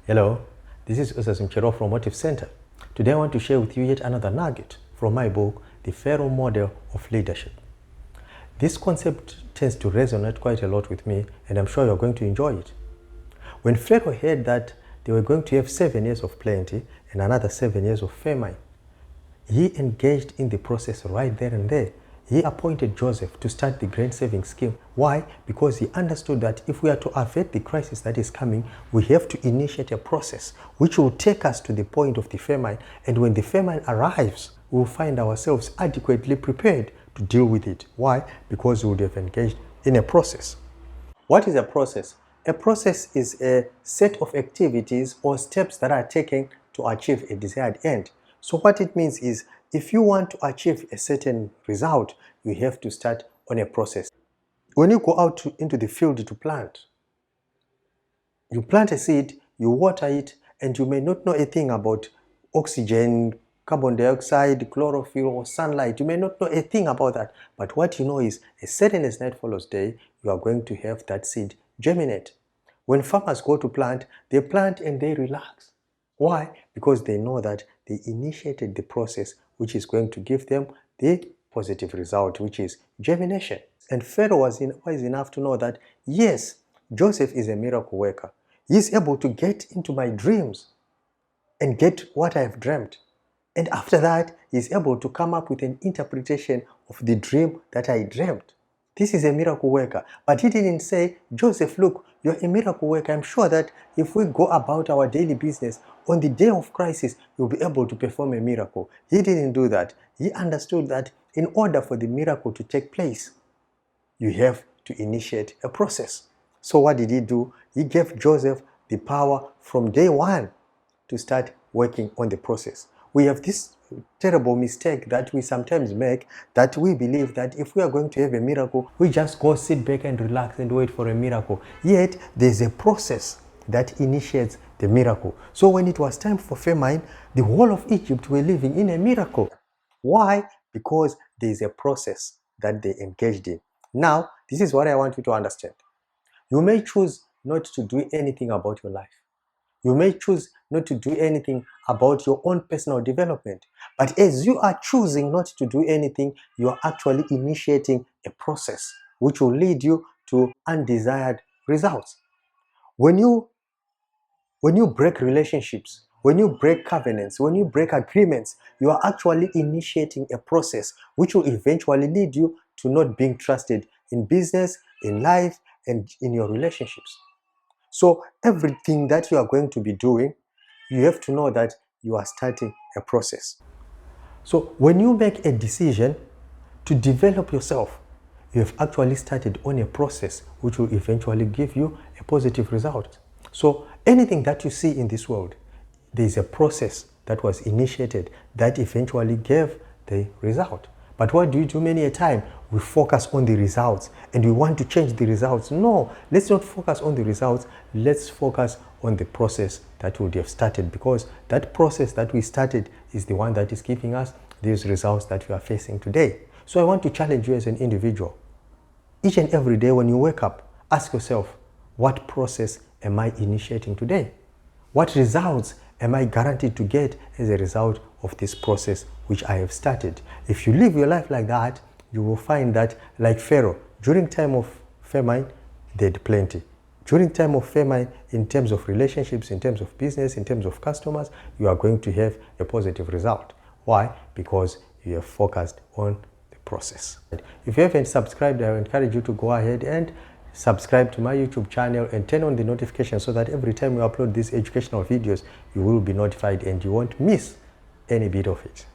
Hello, this is Pharaoh from Motivcenter. Today I want to share with you yet another nugget from my book, The Pharaoh Model of Leadership. This concept tends to resonate quite a lot with me, and I'm sure you're going to enjoy it. When Pharaoh heard that they were going to have 7 years of plenty and another 7 years of famine, he engaged in the process right there and there. He appointed Joseph to start the grain saving scheme. Why? Because he understood that if we are to avert the crisis that is coming, we have to initiate a process which will take us to the point of the famine. And when the famine arrives, we will find ourselves adequately prepared to deal with it. Why? Because we would have engaged in a process. What is a process? A process is a set of activities or steps that are taken to achieve a desired end. So what it means is, if you want to achieve a certain result, you have to start on a process. When you go out into the field to plant, you plant a seed, you water it, and you may not know a thing about oxygen, carbon dioxide, chlorophyll, or sunlight. You may not know a thing about that. But what you know is, as certain as night follows day, you are going to have that seed germinate. When farmers go to plant, they plant and they relax. Why? Because they know that they initiated the process which is going to give them the positive result, which is germination. And Pharaoh was wise enough to know that, yes, Joseph is a miracle worker. He's able to get into my dreams and get what I have dreamt. And after that, he's able to come up with an interpretation of the dream that I dreamt. This is a miracle worker. But he didn't say, Joseph, look, you're a miracle worker. I'm sure that if we go about our daily business, on the day of crisis, you'll be able to perform a miracle. He didn't do that. He understood that in order for the miracle to take place, you have to initiate a process. So what did he do? He gave Joseph the power from day one to start working on the process. We have this terrible mistake that we sometimes make, that we believe that if we are going to have a miracle, we just go sit back and relax and wait for a miracle. Yet there's a process that initiates the miracle. So when it was time for famine, the whole of Egypt were living in a miracle. Why? Because there's a process that they engaged in. Now, this is what I want you to understand. You may choose not to do anything about your life. You may choose not to do anything about your own personal development. But as you are choosing not to do anything, you are actually initiating a process which will lead you to undesired results. When you break relationships, when you break covenants, when you break agreements, you are actually initiating a process which will eventually lead you to not being trusted in business, in life, and in your relationships. So everything that you are going to be doing, you have to know that you are starting a process. So when you make a decision to develop yourself, you have actually started on a process which will eventually give you a positive result. So anything that you see in this world, there is a process that was initiated that eventually gave the result. But what do we do many a time? We focus on the results and we want to change the results. No, let's not focus on the results. Let's focus on the process that we have started, because that process that we started is the one that is giving us these results that we are facing today. So I want to challenge you as an individual. Each and every day when you wake up, ask yourself, what process am I initiating today? What results am I guaranteed to get as a result of this process which I have started? If you live your life like that, you will find that, like Pharaoh, during time of famine, they had plenty. During time of famine, in terms of relationships, in terms of business, in terms of customers, you are going to have a positive result. Why? Because you have focused on the process. If you haven't subscribed, I encourage you to go ahead and subscribe to my YouTube channel and turn on the notification so that every time we upload these educational videos, you will be notified and you won't miss any bit of it.